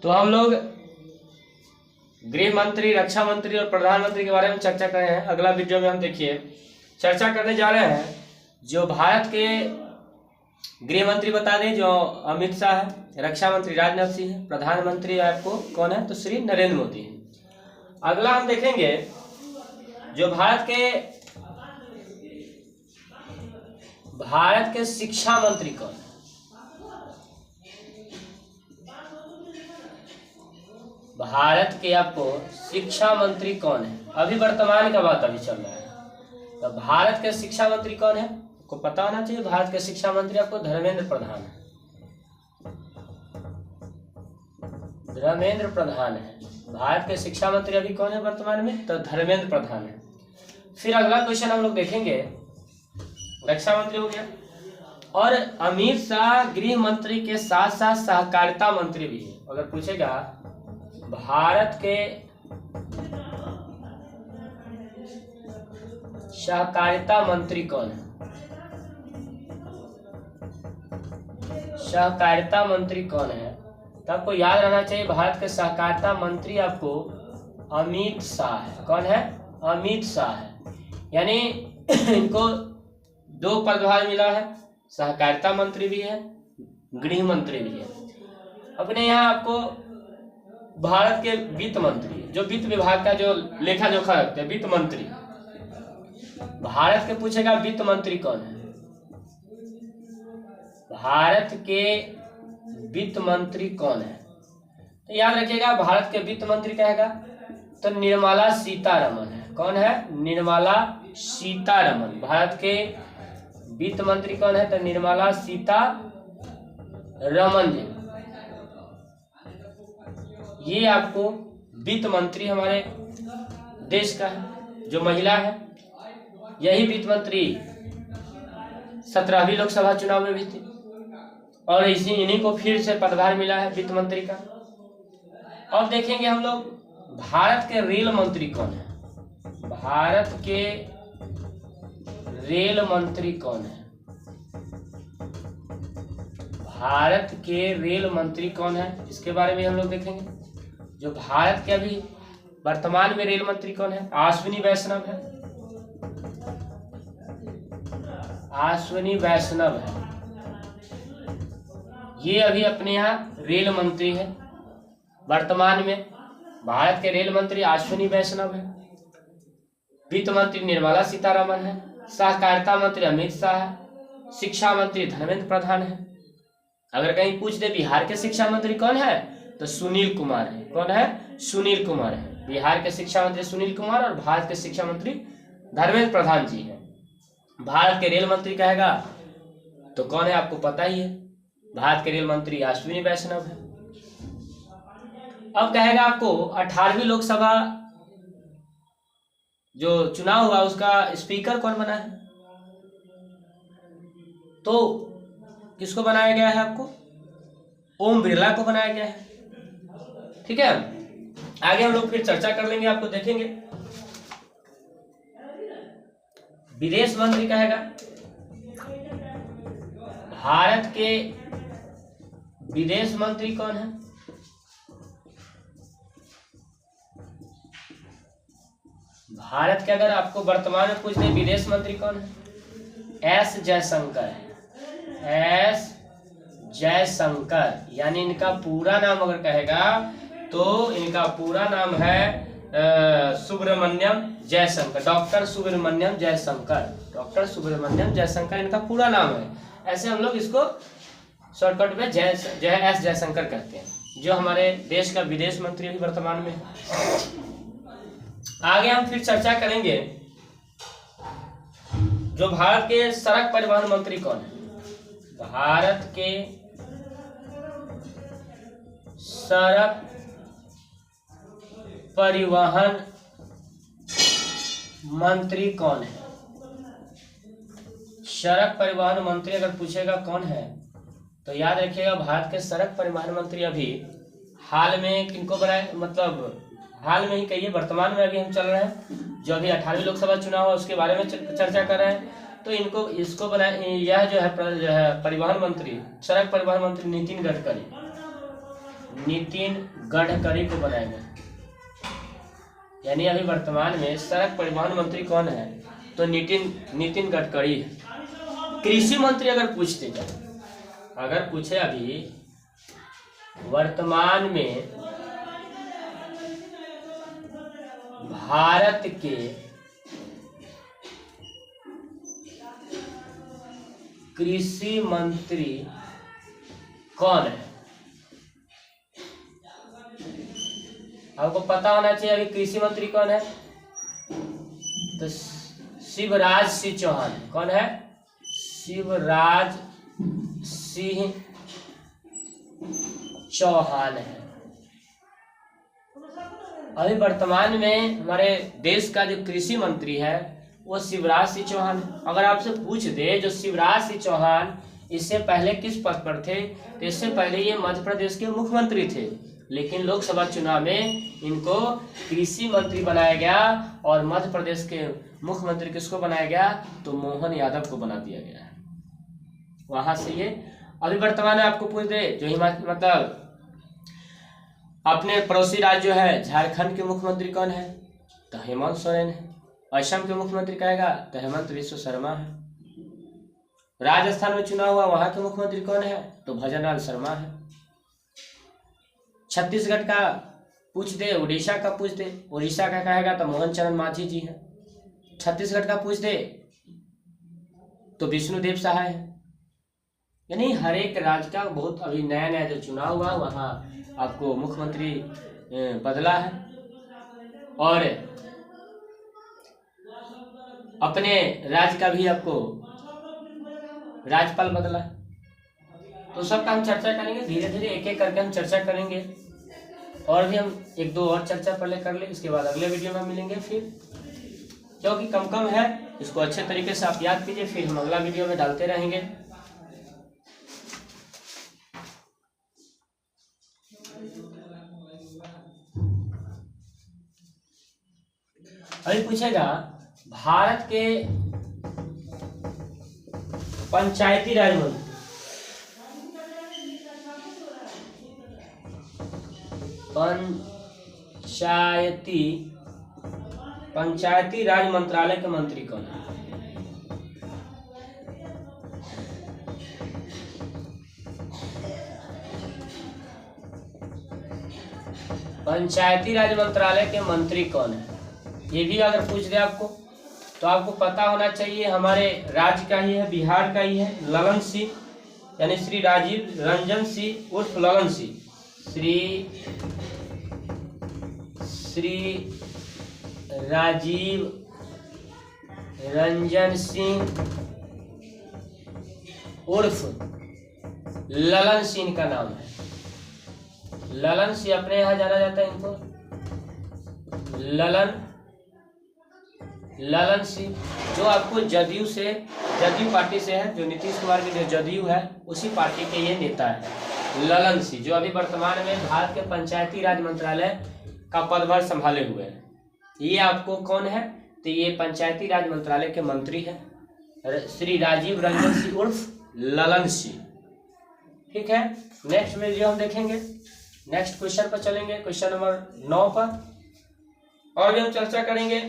तो हम लोग गृह मंत्री, रक्षा मंत्री और प्रधानमंत्री के बारे में चर्चा कर रहे हैं। अगला वीडियो में हम देखिए चर्चा करने जा रहे हैं जो भारत के गृह मंत्री बता दें जो अमित शाह है, रक्षा मंत्री राजनाथ सिंह है, प्रधानमंत्री आपको कौन है तो श्री नरेंद्र मोदी है। अगला हम देखेंगे जो भारत के शिक्षा मंत्री कौन है। भारत के आपको शिक्षा मंत्री कौन है, अभी वर्तमान का बात अभी चल रहा है। तो भारत के शिक्षा मंत्री कौन है आपको पता होना चाहिए। भारत के शिक्षा मंत्री आपको धर्मेंद्र प्रधान है। धर्मेंद्र प्रधान है भारत के शिक्षा मंत्री। अभी कौन है वर्तमान में तो धर्मेंद्र प्रधान है। फिर अगला क्वेश्चन हम लोग देखेंगे, रक्षा मंत्री हो गया और अमित शाह गृह मंत्री के साथ साथ सहकारिता मंत्री भी है। अगर पूछेगा भारत के सहकारिता मंत्री कौन है, सहकारिता मंत्री कौन है तो आपको याद रहना चाहिए भारत के सहकारिता मंत्री आपको अमित शाह है। कौन है अमित शाह है। यानी इनको दो पदभार मिला है, सहकारिता मंत्री भी है, गृह मंत्री भी है। अपने यहाँ आपको भारत के वित्त मंत्री जो वित्त विभाग का जो लेखा जोखा रखते हैं वित्त मंत्री, भारत के पूछेगा वित्त मंत्री कौन है। भारत के वित्त मंत्री कौन है तो याद रखिएगा भारत के वित्त मंत्री कहेगा तो निर्मला सीतारमण है। कौन है निर्मला सीतारमण। भारत के वित्त मंत्री कौन है तो निर्मला सीतारमण जी। ये आपको वित्त मंत्री हमारे देश का है जो महिला है। यही वित्त मंत्री 17वीं लोकसभा चुनाव में भी थी और इन्हीं को फिर से पदभार मिला है वित्त मंत्री का। अब देखेंगे हम लोग भारत के रेल मंत्री कौन है। भारत के रेल मंत्री कौन है। भारत के रेल मंत्री कौन है इसके बारे में हम लोग देखेंगे। जो भारत के अभी वर्तमान में रेल मंत्री कौन है अश्विनी वैष्णव है। अश्विनी वैष्णव है, ये अभी अपने यहाँ रेल मंत्री है वर्तमान में। भारत के रेल मंत्री अश्विनी वैष्णव है, वित्त मंत्री निर्मला सीतारमण है, सहकारिता मंत्री अमित शाह है, शिक्षा मंत्री धर्मेंद्र प्रधान है। अगर कहीं पूछ दे बिहार के शिक्षा मंत्री कौन है तो सुनील कुमार है। कौन है सुनील कुमार है। बिहार के शिक्षा मंत्री सुनील कुमार और भारत के शिक्षा मंत्री धर्मेंद्र प्रधान जी है। भारत के रेल मंत्री कहेगा तो कौन है आपको पता ही है, भारत के रेल मंत्री अश्विनी वैष्णव है। अब कहेगा आपको 18वीं लोकसभा जो चुनाव हुआ उसका स्पीकर कौन बना है तो किसको बनाया गया है आपको ओम बिरला को बनाया गया है। ठीक है, आगे हम लोग फिर चर्चा कर लेंगे। आपको देखेंगे विदेश मंत्री कहेगा भारत के विदेश मंत्री कौन है। भारत के अगर आपको वर्तमान में पूछ दे विदेश मंत्री कौन है एस जयशंकर है। एस जयशंकर यानी इनका पूरा नाम अगर कहेगा तो इनका पूरा नाम है सुब्रमण्यम जयशंकर, डॉक्टर सुब्रमण्यम जयशंकर। डॉक्टर सुब्रमण्यम जयशंकर इनका पूरा नाम है। ऐसे हम लोग इसको शॉर्टकट में जय एस जयशंकर कहते हैं, जो हमारे देश का विदेश मंत्री अभी वर्तमान में है। आगे हम फिर चर्चा करेंगे जो भारत के सड़क परिवहन मंत्री कौन है। भारत के सड़क परिवहन मंत्री कौन है। सड़क परिवहन मंत्री अगर पूछेगा कौन है तो याद रखिएगा भारत के सड़क परिवहन मंत्री अभी हाल में किनको बनाए, मतलब हाल में ही कहिए वर्तमान में अभी हम चल रहे हैं जो अभी 18वीं लोकसभा चुनाव है उसके बारे में चर्चा कर रहे हैं। तो इसको बनाए, यह जो है परिवहन मंत्री, सड़क परिवहन मंत्री नितिन गडकरी। नितिन गडकरी को बनाया गया। यानी अभी वर्तमान में सड़क परिवहन मंत्री कौन है? तो नितिन गडकरी है। कृषि मंत्री अगर पूछते जाए, अगर पूछे अभी वर्तमान में भारत के कृषि मंत्री कौन है? आपको पता होना चाहिए अभी कृषि मंत्री कौन है। तो शिवराज सिंह चौहान। कौन है? शिवराज सिंह चौहान है। अभी वर्तमान में हमारे देश का जो कृषि मंत्री है वो शिवराज सिंह चौहान है। अगर आपसे पूछ दे जो शिवराज सिंह चौहान इससे पहले किस पद पर थे, तो इससे पहले ये मध्य प्रदेश के मुख्यमंत्री थे, लेकिन लोकसभा चुनाव में इनको कृषि मंत्री बनाया गया और मध्य प्रदेश के मुख्यमंत्री किसको बनाया गया? तो मोहन यादव को बना दिया गया है। वहां से ये अभी वर्तमान में आपको पूछ दे जो हिमाचल मतलब अपने पड़ोसी राज्य जो है झारखंड के मुख्यमंत्री कौन है? तो हेमंत सोरेन है। असम के मुख्यमंत्री कहेगा तो हेमंत बिश्व शर्मा है। राजस्थान में चुनाव हुआ, वहां के मुख्यमंत्री कौन है? तो भजनलाल शर्मा है। छत्तीसगढ़ का पूछ दे, उड़ीसा का पूछ दे, उड़ीसा का कहेगा तो मोहन चरण मांझी जी है। छत्तीसगढ़ का पूछ दे तो विष्णुदेव सहाय है। यानी हर एक राज्य का बहुत अभी नया नया जो चुनाव हुआ वहां आपको मुख्यमंत्री बदला है और अपने राज्य का भी आपको राज्यपाल बदला है। तो सबका हम चर्चा करेंगे, धीरे धीरे एक एक करके हम चर्चा करेंगे और भी हम एक दो और चर्चा पहले कर ले, इसके बाद अगले वीडियो में मिलेंगे फिर, क्योंकि कम है इसको अच्छे तरीके से आप याद कीजिए, फिर हम अगला वीडियो में डालते रहेंगे। अभी पूछेगा भारत के पंचायती राज मंत्री पंचायती राज मंत्रालय के मंत्री कौन है? पंचायती राज मंत्रालय के मंत्री कौन है? ये भी अगर पूछ दे आपको तो आपको पता होना चाहिए हमारे राज्य का ही है, बिहार का ही है, ललन सिंह, यानी श्री राजीव रंजन सिंह उर्फ ललन सिंह। श्री राजीव रंजन सिंह उर्फ ललन सिंह का नाम है। ललन सिंह अपने यहाँ जाना जाता है इनको ललन सिंह, जो आपको जदयू पार्टी से है, जो नीतीश कुमार की जो जदयू है उसी पार्टी के ये नेता है ललन सिंह, जो अभी वर्तमान में भारत के पंचायती राज मंत्रालय का पदभार संभाले हुए हैं। ये आपको कौन है? तो ये पंचायती राज मंत्रालय के मंत्री हैं श्री राजीव रंजन सिंह उर्फ ललन सिंह। ठीक है, नेक्स्ट वीडियो हम देखेंगे, नेक्स्ट क्वेश्चन पर चलेंगे, क्वेश्चन नंबर 9 पर और भी हम चर्चा करेंगे।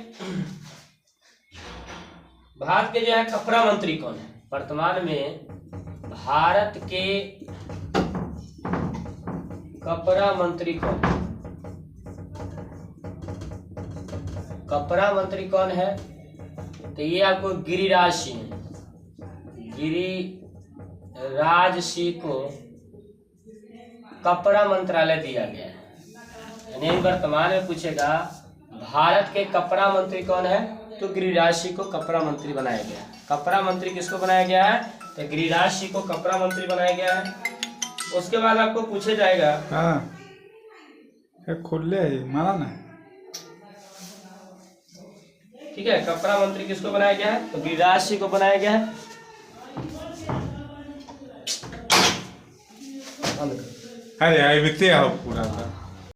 भारत के जो है कपड़ा मंत्री कौन है? वर्तमान में भारत के कपड़ा मंत्री कौन है? कपड़ा मंत्री कौन है? तो ये आपको गिरिराज सिंह को कपड़ा मंत्रालय दिया गया है। यानी वर्तमान में पूछेगा भारत के कपड़ा मंत्री कौन है? तो गिरिराज सिंह को कपड़ा मंत्री बनाया गया है। कपड़ा मंत्री किसको बनाया गया है? तो गिरिराज सिंह को कपड़ा मंत्री बनाया गया है। उसके बाद आपको पूछे जाएगा खोल ले माना ना, ठीक है, कपड़ा मंत्री किसको बनाया गया है? तो गिरिराज सिंह को बनाया गया है। अरे पूरा था।